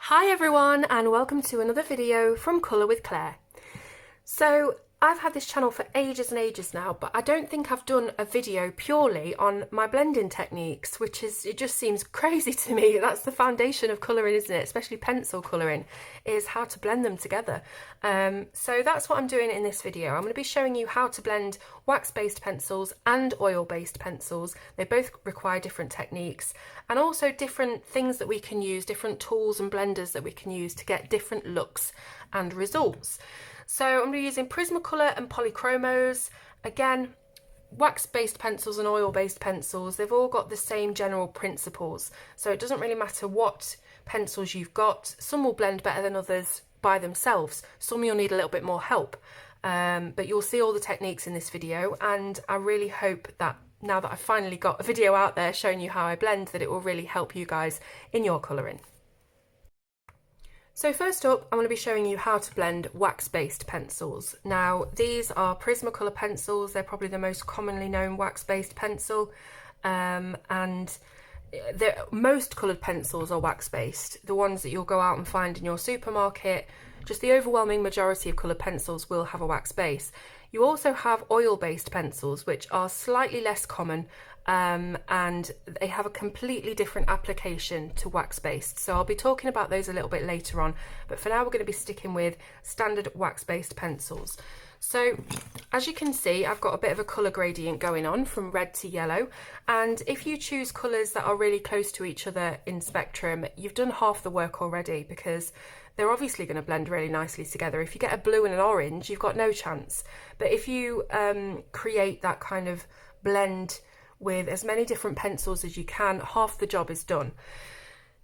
Hi everyone and welcome to another video from Colour with Claire. So I've had this channel for ages and ages now, but I don't think I've done a video purely on my blending techniques, it just seems crazy to me. That's the foundation of colouring, isn't it? Especially pencil colouring, is how to blend them together. So that's what I'm doing in this video. I'm going to be showing you how to blend wax-based pencils and oil-based pencils. They both require different techniques and also different things that we can use, different tools and blenders that we can use to get different looks and results. So I'm going to be using Prismacolor and polychromos. Again, wax-based pencils and oil-based pencils, they've all got the same general principles. So it doesn't really matter what pencils you've got. Some will blend better than others by themselves. Some you'll need a little bit more help. But you'll see all the techniques in this video, and I really hope that now that I've finally got a video out there showing you how I blend, that it will really help you guys in your colouring. So first up, I'm going to be showing you how to blend wax-based pencils. Now, these are Prismacolor pencils. They're probably the most commonly known wax-based pencil, and most coloured pencils are wax-based. The ones that you'll go out and find in your supermarket, just the overwhelming majority of coloured pencils will have a wax base. You also have oil-based pencils, which are slightly less common, and they have a completely different application to wax-based. So I'll be talking about those a little bit later on, but for now we're going to be sticking with standard wax-based pencils. So as you can see, I've got a bit of a colour gradient going on from red to yellow, and if you choose colours that are really close to each other in spectrum, you've done half the work already, because they're obviously going to blend really nicely together. If you get a blue and an orange, you've got no chance. But if you create that kind of blend with as many different pencils as you can, half the job is done.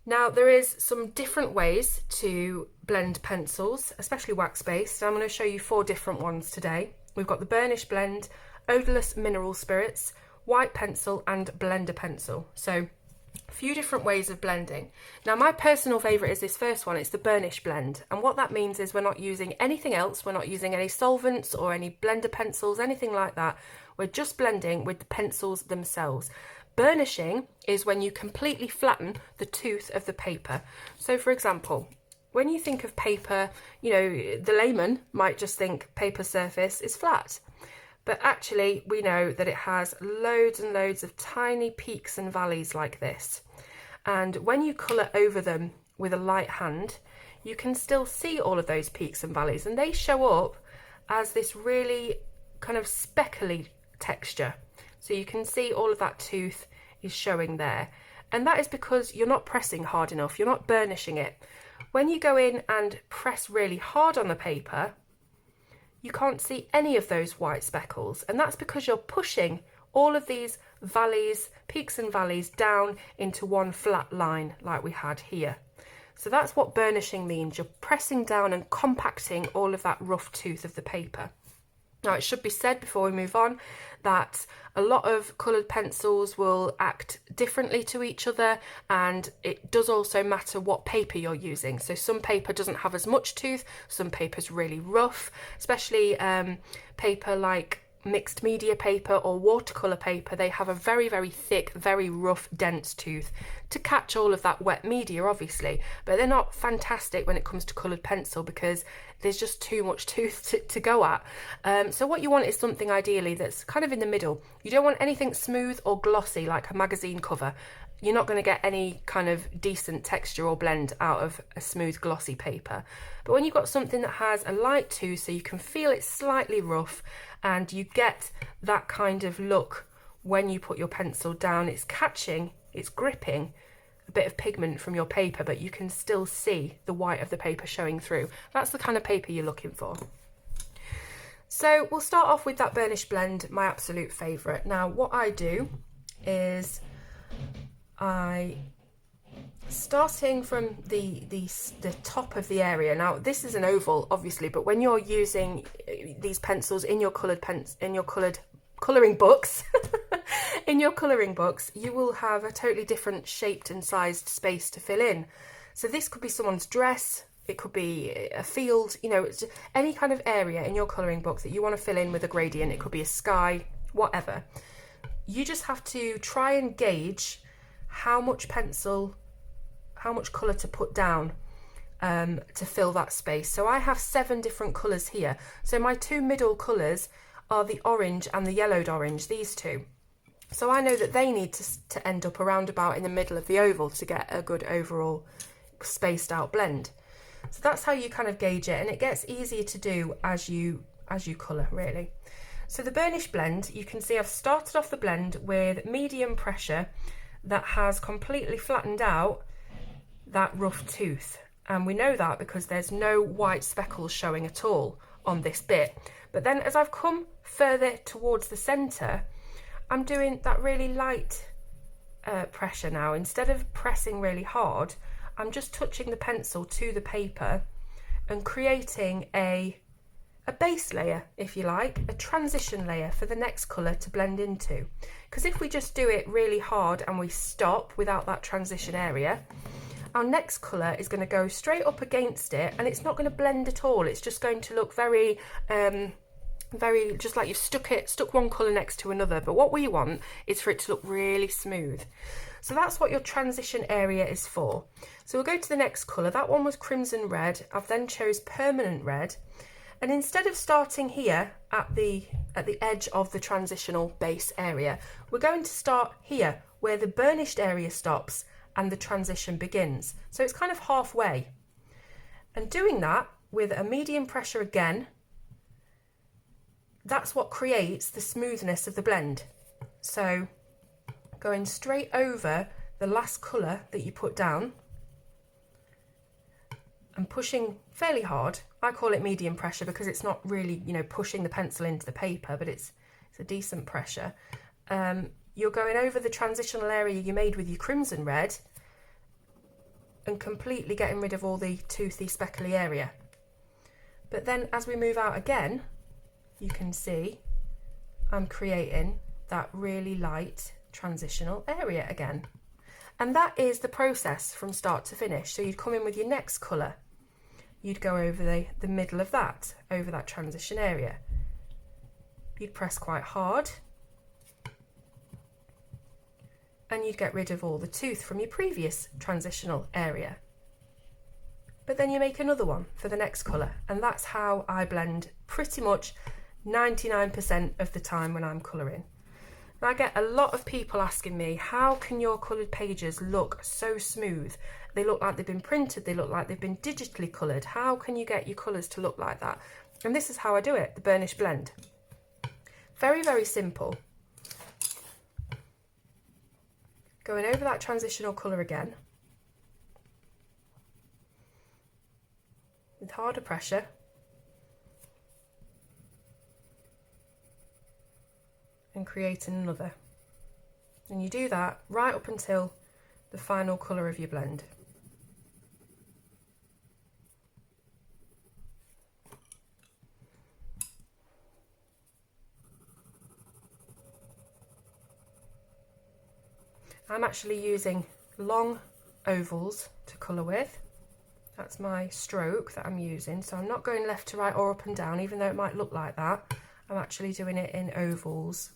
Now, there is some different ways to blend pencils, especially wax-based. I'm going to show you 4 different ones today. We've got the burnish blend, odorless mineral spirits, white pencil and blender pencil. So a few different ways of blending. Now, my personal favourite is this first one. It's the burnish blend, and what that means is we're not using anything else. We're not using any solvents or any blender pencils, anything like that. We're just blending with the pencils themselves. Burnishing is when you completely flatten the tooth of the paper. So for example, when you think of paper, you know, the layman might just think paper surface is flat. But actually, we know that it has loads and loads of tiny peaks and valleys like this. And when you colour over them with a light hand, you can still see all of those peaks and valleys. And they show up as this really kind of speckly texture. So you can see all of that tooth is showing there. And that is because you're not pressing hard enough. You're not burnishing it. When you go in and press really hard on the paper, you can't see any of those white speckles, and that's because you're pushing all of these valleys, peaks and valleys, down into one flat line like we had here. So that's what burnishing means. You're pressing down and compacting all of that rough tooth of the paper. Now, it should be said before we move on that a lot of coloured pencils will act differently to each other, and it does also matter what paper you're using. So some paper doesn't have as much tooth, some paper's really rough, especially paper like mixed media paper or watercolour paper. They have a very, very thick, very rough, dense tooth to catch all of that wet media, obviously, but they're not fantastic when it comes to coloured pencil because there's just too much tooth to go at. So what you want is something ideally that's kind of in the middle. You don't want anything smooth or glossy like a magazine cover. You're not going to get any kind of decent texture or blend out of a smooth glossy paper. But when you've got something that has a light tooth, so you can feel it's slightly rough, and you get that kind of look when you put your pencil down, it's catching, it's gripping a bit of pigment from your paper, but you can still see the white of the paper showing through. That's the kind of paper you're looking for. So we'll start off with that burnish blend, my absolute favourite. Now, what I do is starting from the top of the area. Now, this is an oval, obviously, but when you're using these pencils in your colouring books, in your colouring books, you will have a totally different shaped and sized space to fill in. So this could be someone's dress, it could be a field, you know, it's any kind of area in your colouring book that you want to fill in with a gradient. It could be a sky, whatever. You just have to try and gauge how much colour to put down. to fill that space. So I have 7 different colours here. So my 2 middle colours are the orange and the yellowed orange, these two. So I know that they need to end up around about in the middle of the oval to get a good overall spaced out blend. So that's how you kind of gauge it, and it gets easier to do as you colour, really. So the burnish blend, you can see I've started off the blend with medium pressure that has completely flattened out that rough tooth. And we know that because there's no white speckles showing at all on this bit. But then as I've come further towards the centre, I'm doing that really light pressure now. Instead of pressing really hard, I'm just touching the pencil to the paper and creating a base layer, if you like, a transition layer for the next colour to blend into. Because if we just do it really hard and we stop without that transition area, our next colour is going to go straight up against it and it's not going to blend at all. It's just going to look very just like you've stuck one colour next to another. But what we want is for it to look really smooth. So that's what your transition area is for. So we'll go to the next colour. That one was crimson red. I've then chose permanent red. And instead of starting here at the edge of the transitional base area, we're going to start here where the burnished area stops and the transition begins. So it's kind of halfway. And doing that with a medium pressure again, that's what creates the smoothness of the blend. So going straight over the last colour that you put down and pushing fairly hard. I call it medium pressure because it's not really, pushing the pencil into the paper, but it's a decent pressure. You're going over the transitional area you made with your crimson red and completely getting rid of all the toothy speckly area. But then as we move out again, you can see I'm creating that really light transitional area again. And that is the process from start to finish. So you'd come in with your next colour, you'd go over the middle of that, over that transition area. You'd press quite hard and you'd get rid of all the tooth from your previous transitional area. But then you make another one for the next colour, and that's how I blend pretty much 99% of the time when I'm colouring. And I get a lot of people asking me, how can your coloured pages look so smooth? They look like they've been printed, they look like they've been digitally coloured. How can you get your colours to look like that? And this is how I do it, the burnish blend. Very, very simple. Going over that transitional colour again with harder pressure, and creating another. And you do that right up until the final colour of your blend. I'm actually using long ovals to colour with. That's my stroke that I'm using. So I'm not going left to right or up and down, even though it might look like that. I'm actually doing it in ovals.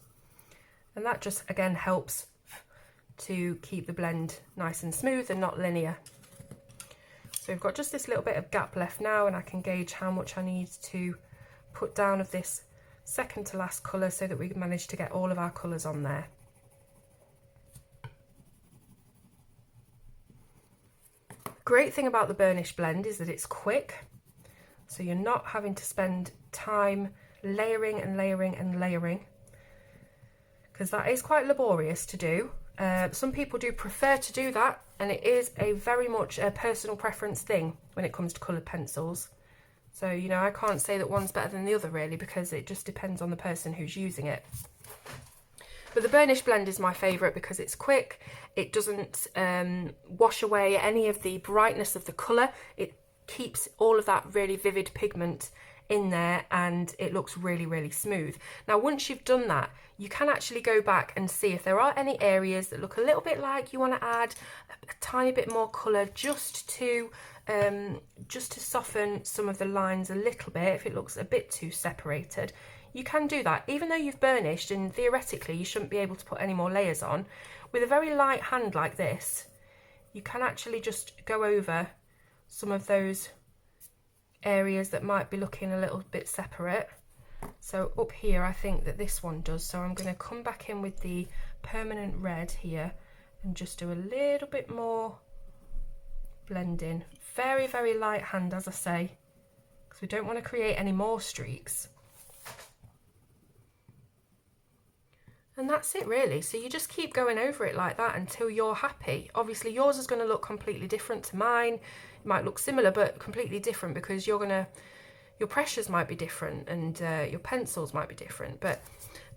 And that just, again, helps to keep the blend nice and smooth and not linear. So we've got just this little bit of gap left now, and I can gauge how much I need to put down of this second to last colour so that we manage to get all of our colours on there. Great thing about the burnish blend is that it's quick, so you're not having to spend time layering and layering and layering, because that is quite laborious to do. Some people do prefer to do that, and it is a very much a personal preference thing when it comes to coloured pencils. So, I can't say that one's better than the other really, because it just depends on the person who's using it. But the burnish blend is my favourite because it's quick, it doesn't wash away any of the brightness of the colour, it keeps all of that really vivid pigment in there, and it looks really, really smooth. Now once you've done that, you can actually go back and see if there are any areas that look a little bit like you want to add a tiny bit more colour just to soften some of the lines a little bit. If it looks a bit too separated, you can do that. Even though you've burnished and theoretically you shouldn't be able to put any more layers on, with a very light hand like this, you can actually just go over some of those areas that might be looking a little bit separate. So up here, I think that this one does. So I'm going to come back in with the permanent red here and just do a little bit more blending. Very, very light hand, as I say, because we don't want to create any more streaks. And that's it really. So you just keep going over it like that until you're happy. Obviously yours is going to look completely different to mine. It might look similar but completely different because your pressures might be different and your pencils might be different. But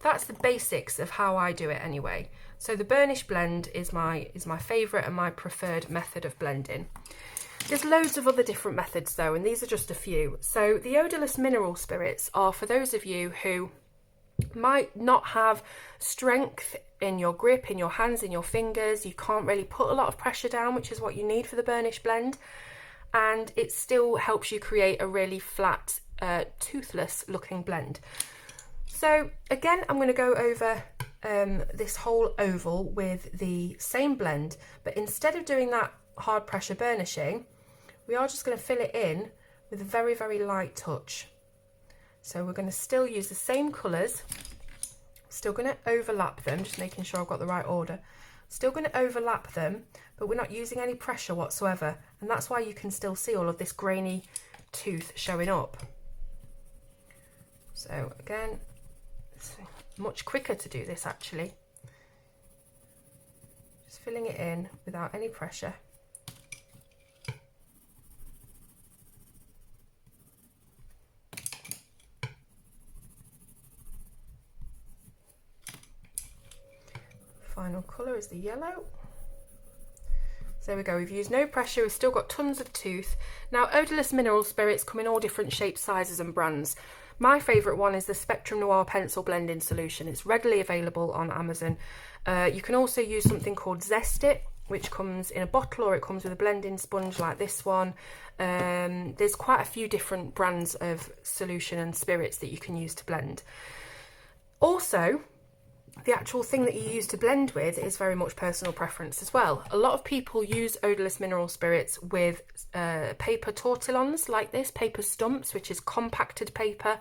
that's the basics of how I do it anyway. So the burnish blend is my favourite and my preferred method of blending. There's loads of other different methods though, and these are just a few. So the odorless mineral spirits are for those of you who might not have strength in your grip, in your hands, in your fingers. You can't really put a lot of pressure down, which is what you need for the burnish blend. And it still helps you create a really flat, toothless looking blend. So again, I'm going to go over this whole oval with the same blend, but instead of doing that hard pressure burnishing, we are just going to fill it in with a very, very light touch. So we're going to still use the same colours, still going to overlap them, just making sure I've got the right order. Still going to overlap them, but we're not using any pressure whatsoever, and that's why you can still see all of this grainy tooth showing up. So again, it's much quicker to do this actually. Just filling it in without any pressure. Final colour is the yellow. So there we go, we've used no pressure, we've still got tons of tooth. Now odorless mineral spirits come in all different shapes, sizes and brands. My favourite one is the Spectrum Noir Pencil Blending Solution. It's readily available on Amazon. You can also use something called Zest It, which comes in a bottle, or it comes with a blending sponge like this one. There's quite a few different brands of solution and spirits that you can use to blend. Also, the actual thing that you use to blend with is very much personal preference as well. A lot of people use odorless mineral spirits with paper tortillons like this, paper stumps, which is compacted paper,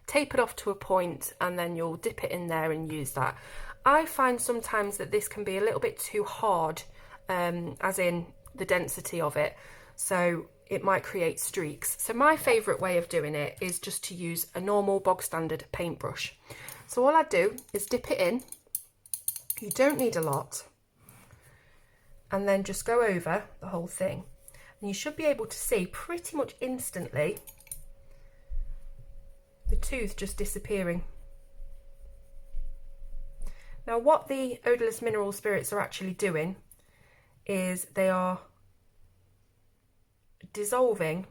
tapered off to a point, and then you'll dip it in there and use that. I find sometimes that this can be a little bit too hard, as in the density of it, so it might create streaks. So my favourite way of doing it is just to use a normal bog standard paintbrush. So all I do is dip it in, you don't need a lot, and then just go over the whole thing. And you should be able to see pretty much instantly the tooth just disappearing. Now what the odorless mineral spirits are actually doing is they are dissolving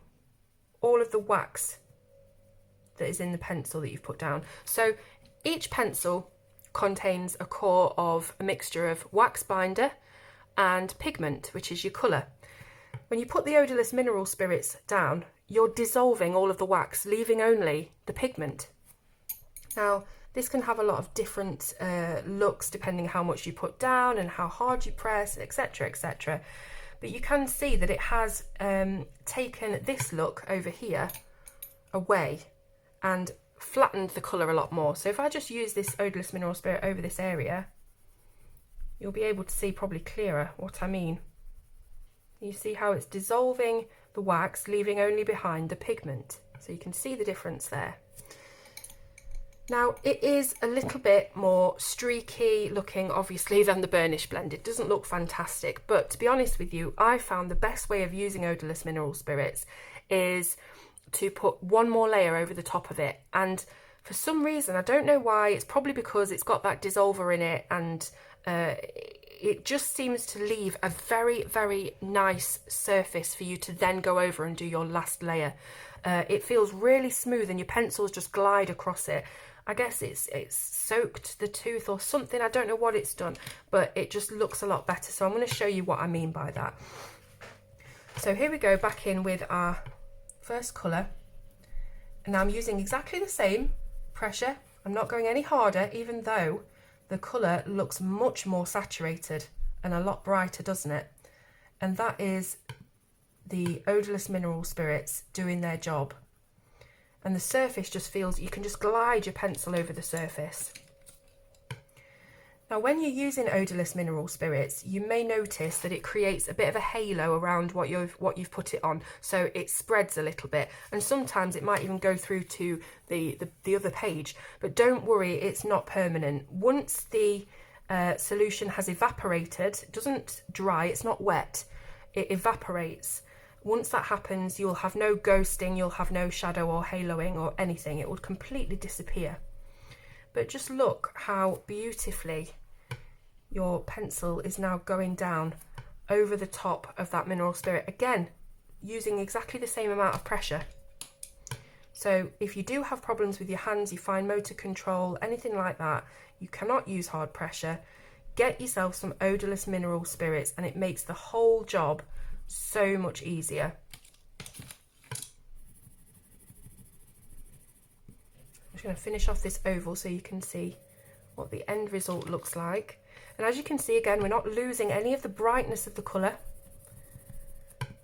all of the wax that is in the pencil that you've put down. So each pencil contains a core of a mixture of wax binder and pigment, which is your colour. When you put the odorless mineral spirits down, you're dissolving all of the wax, leaving only the pigment. Now, this can have a lot of different looks depending how much you put down and how hard you press, etc, etc. But you can see that it has taken this look over here away and flattened the colour a lot more. So if I just use this odorless mineral spirit over this area, you'll be able to see probably clearer what I mean. You see how it's dissolving the wax, leaving only behind the pigment. So you can see the difference there. Now it is a little bit more streaky looking obviously than the burnish blend. It doesn't look fantastic, but to be honest with you, I found the best way of using odorless mineral spirits is to put one more layer over the top of it. And for some reason, I don't know why, it's probably because it's got that dissolver in it, and it just seems to leave a very, very nice surface for you to then go over and do your last layer. It feels really smooth and your pencils just glide across it. I guess it's soaked the tooth or something, I don't know what it's done, but it just looks a lot better. So I'm going to show you what I mean by that. So here we go, back in with our first colour, and I'm using exactly the same pressure. I'm not going any harder, even though the colour looks much more saturated and a lot brighter, doesn't it? And that is the odorless mineral spirits doing their job. And the surface just feels, you can just glide your pencil over the surface. Now when you're using odorless mineral spirits, you may notice that it creates a bit of a halo around what you've put it on, so it spreads a little bit, and sometimes it might even go through to the other page. But don't worry, it's not permanent. Once the solution has evaporated, it doesn't dry, it's not wet, it evaporates. Once that happens, you'll have no ghosting, you'll have no shadow or haloing or anything. It would completely disappear. But just look how beautifully your pencil is now going down over the top of that mineral spirit. Again, using exactly the same amount of pressure. So if you do have problems with your hands, you find motor control, anything like that, you cannot use hard pressure, get yourself some odorless mineral spirits and it makes the whole job so much easier. I'm just going to finish off this oval so you can see what the end result looks like. And as you can see, again, we're not losing any of the brightness of the colour.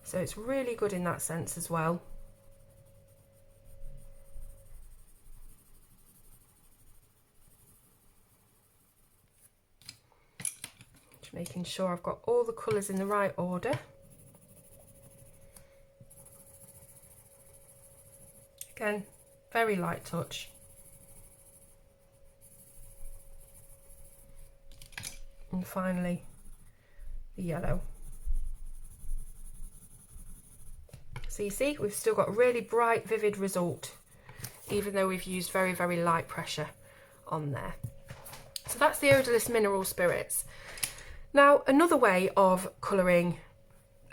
So it's really good in that sense as well. Just making sure I've got all the colours in the right order. Again, very light touch. And finally, the yellow. So you see, we've still got a really bright, vivid result, even though we've used very, very light pressure on there. So that's the odorless mineral spirits. Now, another way of colouring,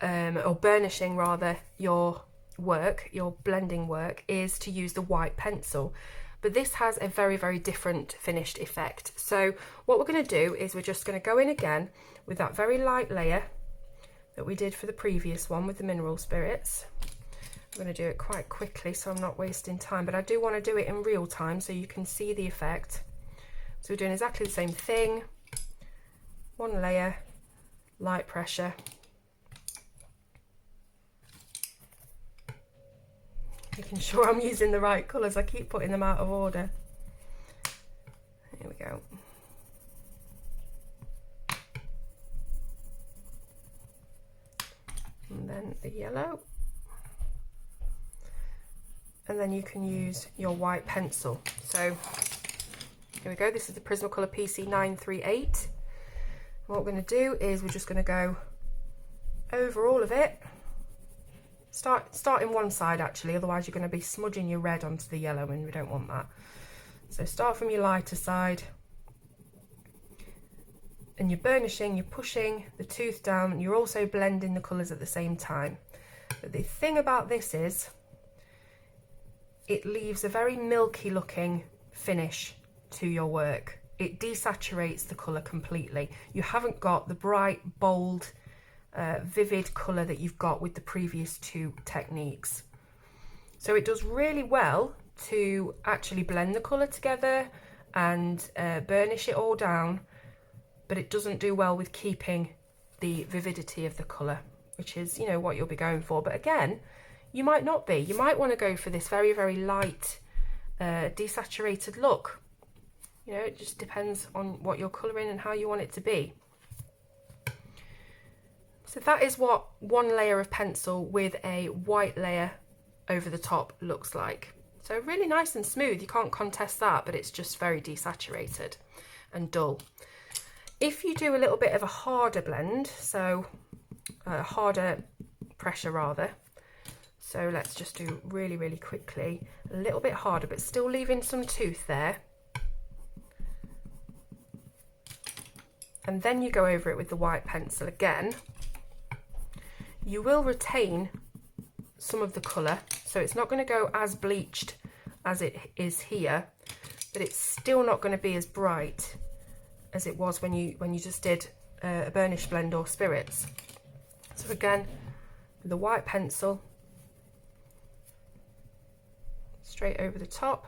or burnishing rather, your work, your blending work, is to use the white pencil. But this has a very, very different finished effect. So what we're going to do is we're just going to go in again with that very light layer that we did for the previous one with the mineral spirits. I'm going to do it quite quickly so I'm not wasting time, but I do want to do it in real time so you can see the effect. So we're doing exactly the same thing. One layer, light pressure. Making sure I'm using the right colours, I keep putting them out of order. Here we go. And then the yellow. And then you can use your white pencil. So here we go, this is the Prismacolor PC938. What we're going to do is we're just going to go over all of it. Start in one side actually, otherwise you're going to be smudging your red onto the yellow and we don't want that. So start from your lighter side and you're burnishing, you're pushing the tooth down, and you're also blending the colours at the same time. But the thing about this is it leaves a very milky looking finish to your work. It desaturates the colour completely. You haven't got the bright, bold, vivid colour that you've got with the previous two techniques. So it does really well to actually blend the colour together and burnish it all down, but it doesn't do well with keeping the vividity of the colour, which is, you know, what you'll be going for. But again, you might not be. You might want to go for this very, very light, desaturated look. You know, it just depends on what you're colouring and how you want it to be. So that is what one layer of pencil with a white layer over the top looks like. So really nice and smooth, you can't contest that, but it's just very desaturated and dull. If you do a little bit of a harder blend, so harder pressure rather, so let's just do really, really quickly, a little bit harder, but still leaving some tooth there. And then you go over it with the white pencil again. You will retain some of the colour, so it's not going to go as bleached as it is here, but it's still not going to be as bright as it was when you just did a burnish blend or spirits. So again, with the white pencil, straight over the top,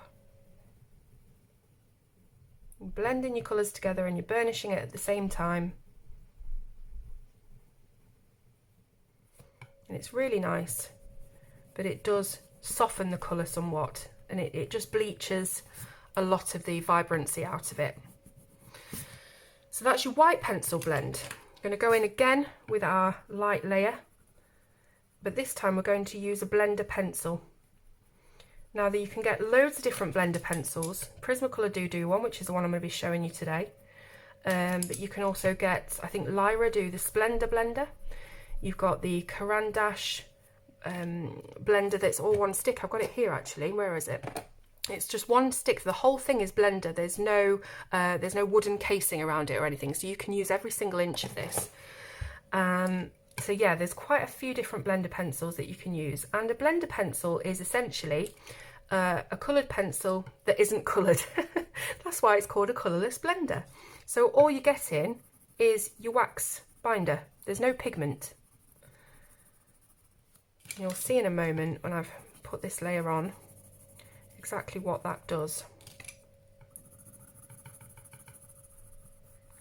blending your colours together and you're burnishing it at the same time. And it's really nice, but it does soften the colour somewhat, and it just bleaches a lot of the vibrancy out of it. So that's your white pencil blend. I'm going to go in again with our light layer, but this time we're going to use a blender pencil. Now that you can get loads of different blender pencils, Prismacolor do one, which is the one I'm going to be showing you today. But you can also get, I think Lyra do the Splendor blender. You've got the Caran d'Ache blender that's all one stick. I've got it here actually. Where is it? It's just one stick. The whole thing is blender. There's no wooden casing around it or anything, so you can use every single inch of this. So yeah, there's quite a few different blender pencils that you can use, and a blender pencil is essentially a coloured pencil that isn't coloured. That's why it's called a colourless blender. So all you're getting is your wax binder. There's no pigment. You'll see in a moment when I've put this layer on exactly what that does.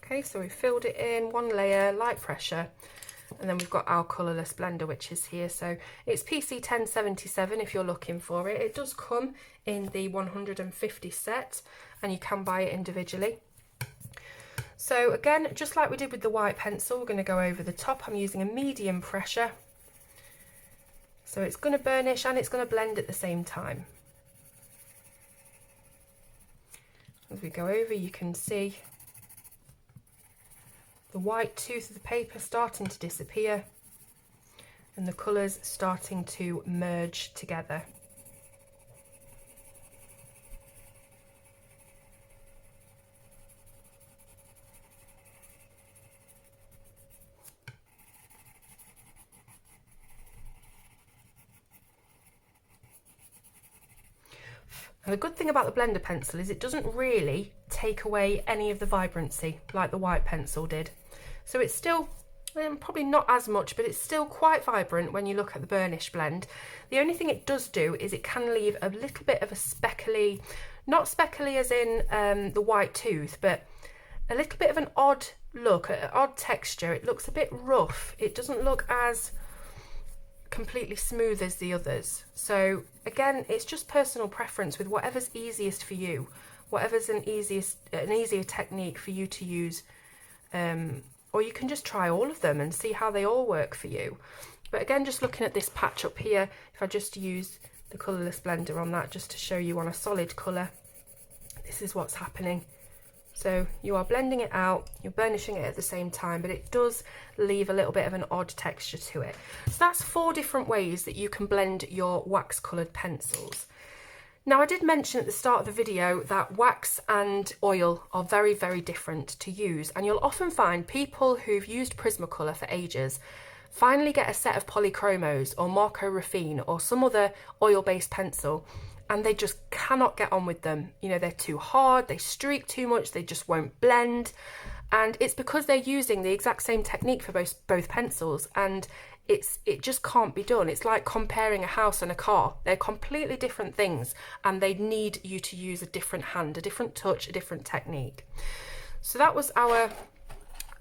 Okay, so we've filled it in, one layer, light pressure, and then we've got our colourless blender, which is here. So it's PC 1077 if you're looking for it. It does come in the 150 set, and you can buy it individually. So again, just like we did with the white pencil, we're going to go over the top. I'm using a medium pressure. So it's going to burnish and it's going to blend at the same time. As we go over, you can see the white tooth of the paper starting to disappear and the colours starting to merge together. And the good thing about the blender pencil is it doesn't really take away any of the vibrancy like the white pencil did. So it's still, probably not as much, but it's still quite vibrant when you look at the burnish blend. The only thing it does do is it can leave a little bit of a speckly, not speckly as in the white tooth, but a little bit of an odd look, an odd texture. It looks a bit rough. It doesn't look as completely smooth as the others. So again, it's just personal preference with whatever's easiest for you, whatever's an easier technique for you to use, or you can just try all of them and see how they all work for you. But again, just looking at this patch up here, if I just use the colourless blender on that just to show you on a solid colour, this is what's happening. So you are blending it out, you're burnishing it at the same time, but it does leave a little bit of an odd texture to it. So that's 4 different ways that you can blend your wax coloured pencils. Now, I did mention at the start of the video that wax and oil are very, very different to use, and you'll often find people who've used Prismacolor for ages finally get a set of polychromos or Marco Raffine or some other oil-based pencil, and they just cannot get on with them. You know, they're too hard, they streak too much, they just won't blend. And it's because they're using the exact same technique for both pencils, and it just can't be done. It's like comparing a house and a car. They're completely different things, and they need you to use a different hand, a different touch, a different technique. So that was our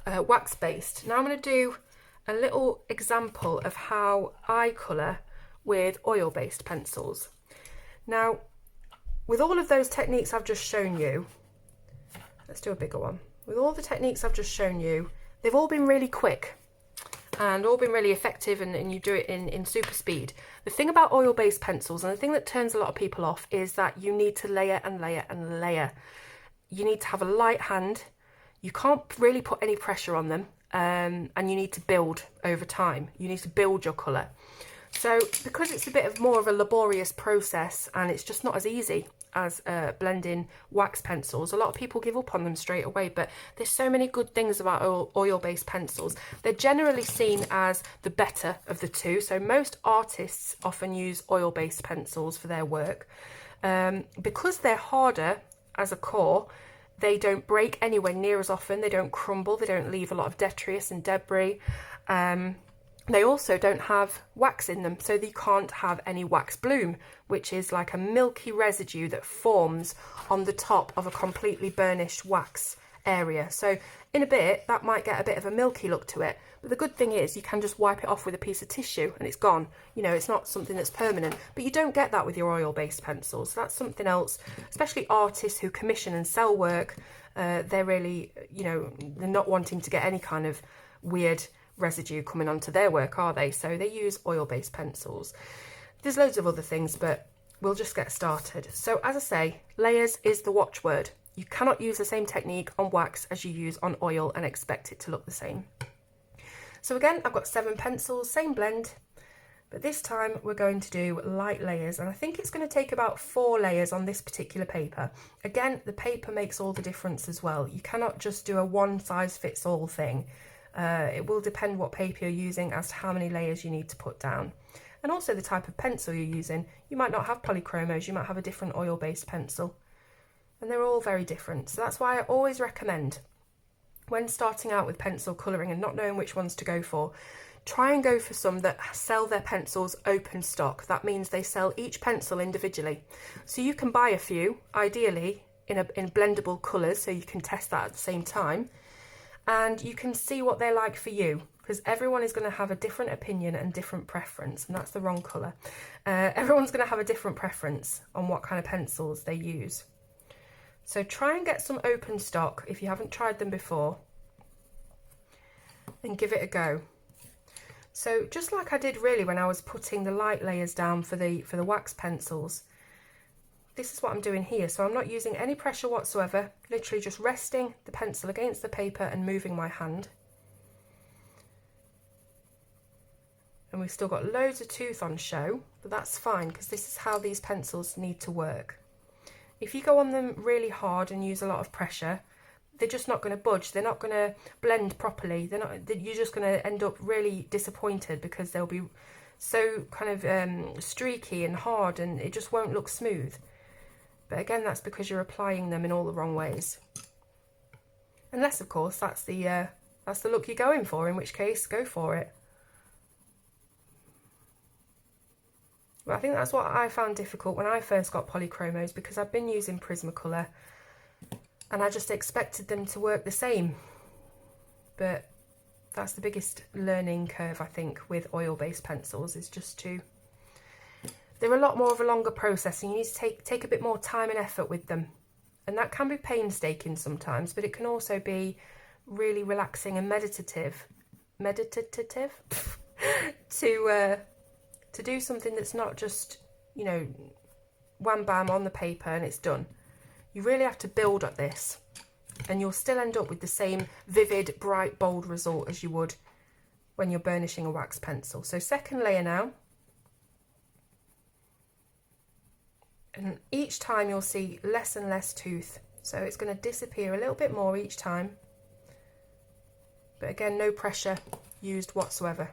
wax-based. Now I'm going to do a little example of how I colour with oil-based pencils. Now, with all of those techniques I've just shown you, let's do a bigger one. With all the techniques I've just shown you, they've all been really quick and all been really effective, and you do it in super speed. The thing about oil-based pencils, and the thing that turns a lot of people off, is that you need to layer and layer and layer. You need to have a light hand. You can't really put any pressure on them, and you need to build over time. You need to build your colour. So because it's a bit of more of a laborious process and it's just not as easy as blending wax pencils, a lot of people give up on them straight away, but there's so many good things about oil-based pencils. They're generally seen as the better of the two, so most artists often use oil-based pencils for their work. Because they're harder as a core, they don't break anywhere near as often, they don't crumble, they don't leave a lot of detritus and debris. They also don't have wax in them, so you can't have any wax bloom, which is like a milky residue that forms on the top of a completely burnished wax area. So in a bit, that might get a bit of a milky look to it. But the good thing is you can just wipe it off with a piece of tissue and it's gone. You know, it's not something that's permanent. But you don't get that with your oil-based pencils. That's something else, especially artists who commission and sell work. They're really, you know, they're not wanting to get any kind of weird residue coming onto their work, are they? So they use oil-based pencils. There's loads of other things, but we'll just get started. So as I say, layers is the watchword. You cannot use the same technique on wax as you use on oil and expect it to look the same. So again, I've got 7 pencils, same blend, but this time we're going to do light layers, and I think it's going to take about 4 layers on this particular paper. Again, the paper makes all the difference as well. You cannot just do a one-size-fits-all thing. It will depend what paper you're using as to how many layers you need to put down. And also the type of pencil you're using. You might not have polychromos, you might have a different oil-based pencil. And they're all very different. So that's why I always recommend, when starting out with pencil colouring and not knowing which ones to go for, try and go for some that sell their pencils open stock. That means they sell each pencil individually. So you can buy a few, ideally in blendable colours, so you can test that at the same time. And you can see what they're like for you, because everyone is going to have a different opinion and different preference, and that's the wrong colour. Everyone's going to have a different preference on what kind of pencils they use. So try and get some open stock if you haven't tried them before, and give it a go. So just like I did really when I was putting the light layers down for the wax pencils, this is what I'm doing here. So I'm not using any pressure whatsoever, literally just resting the pencil against the paper and moving my hand. And we've still got loads of tooth on show, but that's fine because this is how these pencils need to work. If you go on them really hard and use a lot of pressure, they're just not going to budge. They're not going to blend properly. You're just going to end up really disappointed because they'll be so kind of streaky and hard, and it just won't look smooth. But again, that's because you're applying them in all the wrong ways. Unless, of course, that's the look you're going for, in which case, go for it. But I think that's what I found difficult when I first got polychromos, because I've been using Prismacolor and I just expected them to work the same. But that's the biggest learning curve, I think, with oil-based pencils, is just to... They're a lot more of a longer process, and you need to take a bit more time and effort with them. And that can be painstaking sometimes, but it can also be really relaxing and meditative to do something that's not just, you know, wham bam on the paper and it's done. You really have to build at this, and you'll still end up with the same vivid, bright, bold result as you would when you're burnishing a wax pencil. So second layer now. And each time you'll see less and less tooth. So it's going to disappear a little bit more each time. But again, no pressure used whatsoever.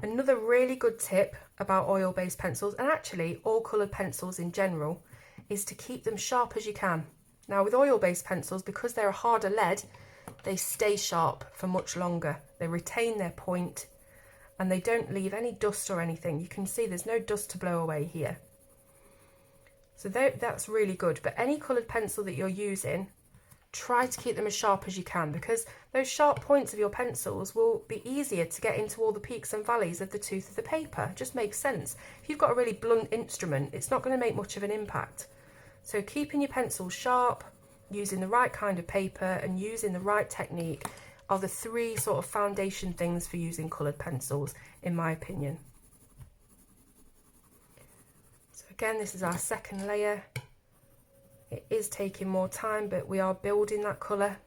Another really good tip about oil-based pencils, and actually all coloured pencils in general, is to keep them sharp as you can. Now with oil-based pencils, because they're a harder lead, they stay sharp for much longer. They retain their point and they don't leave any dust or anything. You can see there's no dust to blow away here. So that's really good. But any coloured pencil that you're using, try to keep them as sharp as you can, because those sharp points of your pencils will be easier to get into all the peaks and valleys of the tooth of the paper. It just makes sense. If you've got a really blunt instrument, it's not going to make much of an impact. So keeping your pencils sharp, using the right kind of paper and using the right technique are the 3 sort of foundation things for using coloured pencils, in my opinion. So again, this is our second layer. It is taking more time, but we are building that colour.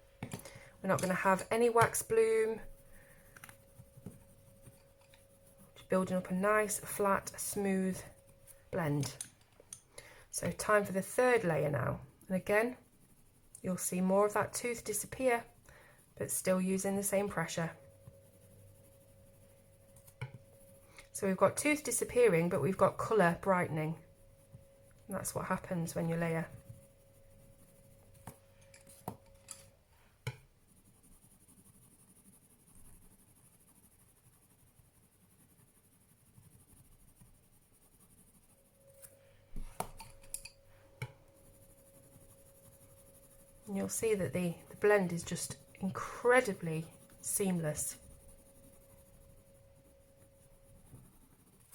We're not going to have any wax bloom. Just building up a nice, flat, smooth blend. So time for the third layer now. And again, you'll see more of that tooth disappear, but still using the same pressure. So we've got tooth disappearing, but we've got colour brightening. And that's what happens when you layer. And you'll see that the blend is just incredibly seamless.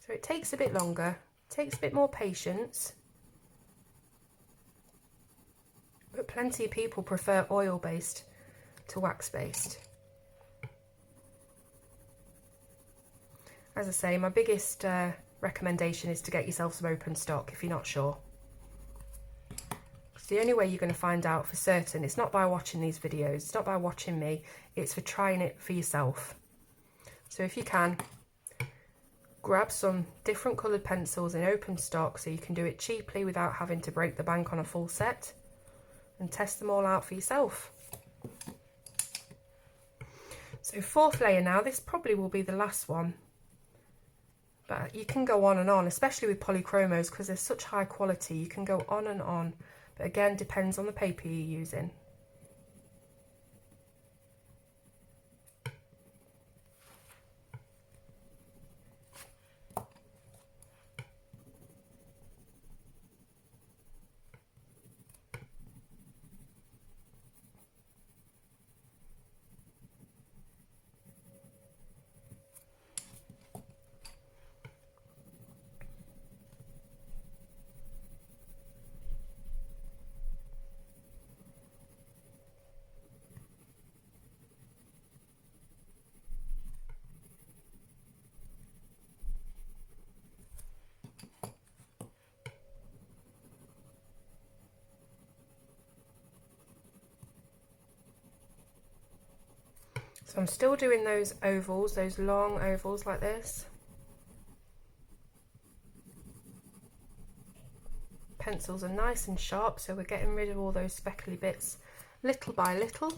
So it takes a bit longer, takes a bit more patience, but plenty of people prefer oil-based to wax-based. As I say, my biggest recommendation is to get yourself some open stock if you're not sure. It's the only way you're going to find out for certain. It's not by watching these videos, it's not by watching me, it's for trying it for yourself. So if you can, grab some different coloured pencils in open stock so you can do it cheaply without having to break the bank on a full set, and test them all out for yourself. So fourth layer now, this probably will be the last one, but you can go on and on, especially with polychromos because they're such high quality. You can go on and on, but again depends on the paper you're using. So I'm still doing those ovals, those long ovals like this. Pencils are nice and sharp, so we're getting rid of all those speckly bits little by little.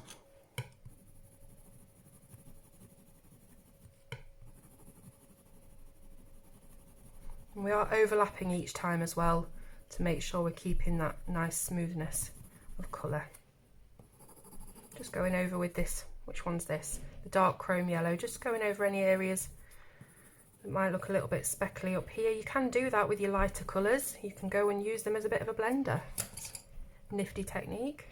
And we are overlapping each time as well to make sure we're keeping that nice smoothness of colour. Just going over with this, which one's this? The dark chrome yellow, just going over any areas that might look a little bit speckly up here. You can do that with your lighter colours. You can go and use them as a bit of a blender. Nifty technique.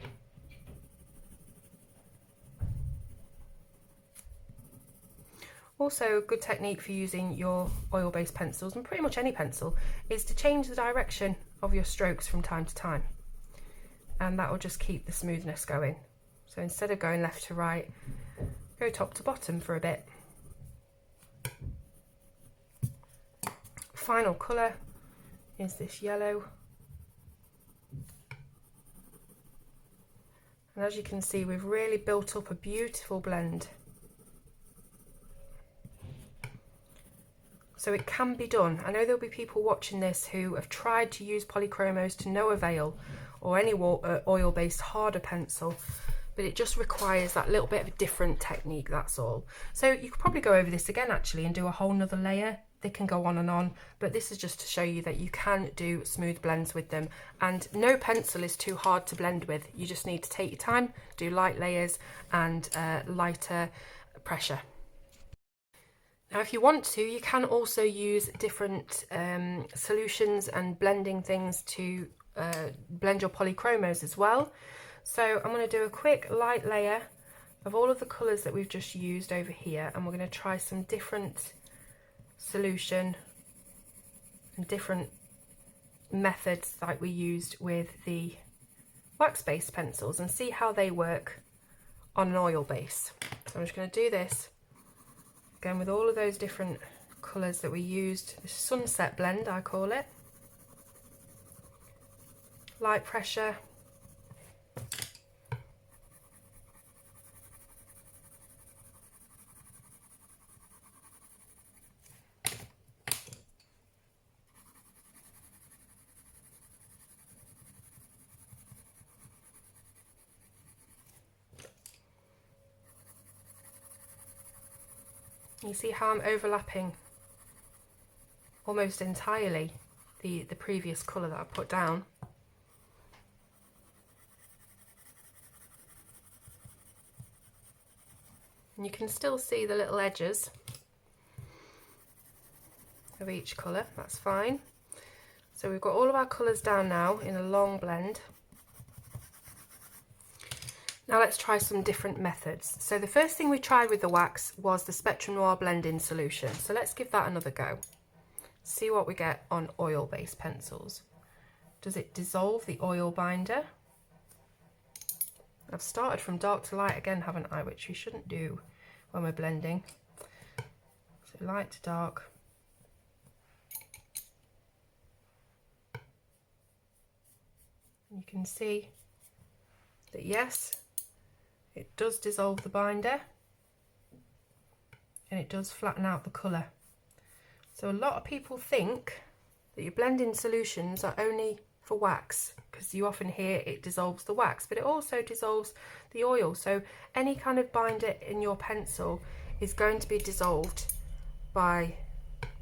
Also, a good technique for using your oil-based pencils, and pretty much any pencil, is to change the direction of your strokes from time to time. And that will just keep the smoothness going. So instead of going left to right, go top to bottom for a bit. Final colour is this yellow. And as you can see, we've really built up a beautiful blend. So it can be done. I know there'll be people watching this who have tried to use polychromos to no avail, or any oil-based harder pencil, but it just requires that little bit of a different technique, that's all. So you could probably go over this again actually and do a whole nother layer. They can go on and on, but this is just to show you that you can do smooth blends with them, and no pencil is too hard to blend with. You just need to take your time, do light layers and lighter pressure. Now if you want to, you can also use different solutions and blending things to blend your polychromos as well. So I'm going to do a quick light layer of all of the colours that we've just used over here, and we're going to try some different solution and different methods like we used with the wax-based pencils, and see how they work on an oil base. So I'm just going to do this again with all of those different colours that we used. The sunset blend, I call it. Light pressure. You see how I'm overlapping almost entirely the previous colour that I put down. And you can still see the little edges of each colour, that's fine. So we've got all of our colours down now in a long blend. Now let's try some different methods. So the first thing we tried with the wax was the Spectrum Noir blend-in solution. So let's give that another go. See what we get on oil-based pencils. Does it dissolve the oil binder? I've started from dark to light again, haven't I? Which we shouldn't do when we're blending. So light to dark. You can see that yes, it does dissolve the binder and it does flatten out the colour. So a lot of people think that your blending solutions are only for wax, because you often hear it dissolves the wax, but it also dissolves the oil. So any kind of binder in your pencil is going to be dissolved by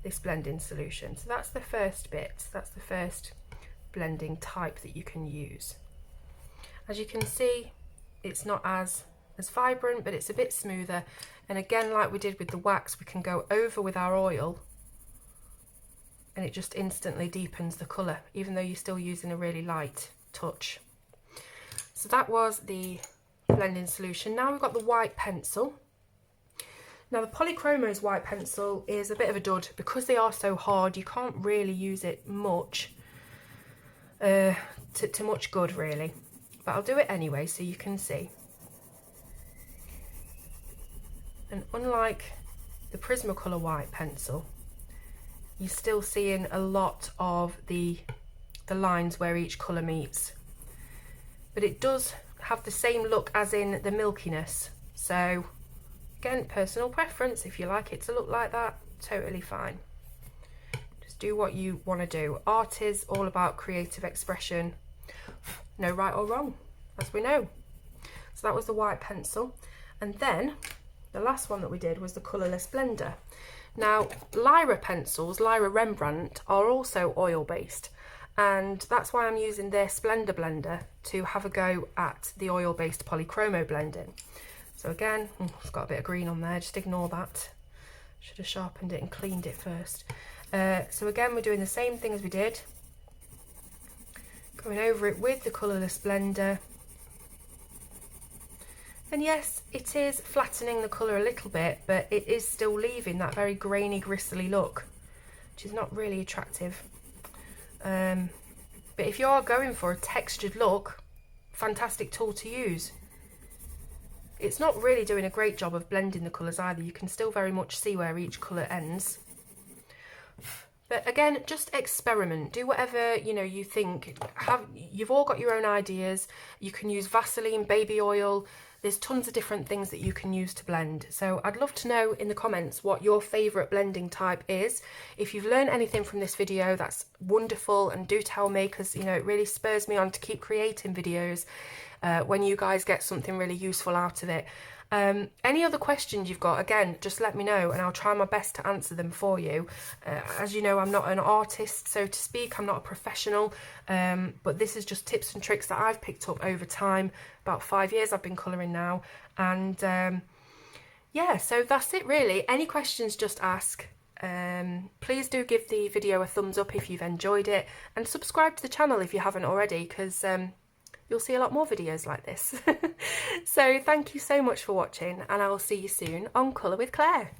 this blending solution. So that's the first bit, that's the first blending type that you can use. As you can see, it's not as vibrant, but it's a bit smoother. And again, like we did with the wax, we can go over with our oil and it just instantly deepens the colour, even though you're still using a really light touch. So that was the blending solution. Now we've got the white pencil. Now the Polychromos white pencil is a bit of a dud because they are so hard. You can't really use it much to much good really, but I'll do it anyway so you can see. And unlike the Prismacolor white pencil, you're still seeing a lot of the lines where each colour meets, but it does have the same look as in the milkiness. So again, personal preference. If you like it to look like that, totally fine. Just do what you want to do. Art is all about creative expression. No right or wrong, as we know. So that was the white pencil. And then the last one that we did was the colourless blender. Now, Lyra pencils, Lyra Rembrandt, are also oil-based, and that's why I'm using their Splendor blender to have a go at the oil-based Polychromo blending. So again, it's got a bit of green on there, just ignore that. Should have sharpened it and cleaned it first. So again, we're doing the same thing as we did. Going over it with the colourless blender. And yes, it is flattening the colour a little bit, but it is still leaving that very grainy, gristly look, which is not really attractive. But if you are going for a textured look, fantastic tool to use. It's not really doing a great job of blending the colours either. You can still very much see where each colour ends. But again, just experiment. Do whatever you think. You've all got your own ideas. You can use Vaseline, baby oil. There's tons of different things that you can use to blend. So I'd love to know in the comments what your favourite blending type is. If you've learned anything from this video, that's wonderful, and do tell me, because it really spurs me on to keep creating videos when you guys get something really useful out of it. Any other questions you've got, again, just let me know and I'll try my best to answer them for you. As you know, I'm not an artist, so to speak. I'm not a professional, but this is just tips and tricks that I've picked up over time. About 5 years I've been colouring now, and yeah, so that's it really. Any questions, just ask. Please do give the video a thumbs up if you've enjoyed it, and subscribe to the channel if you haven't already, because you'll see a lot more videos like this. So thank you so much for watching, and I will see you soon on Colour with Claire.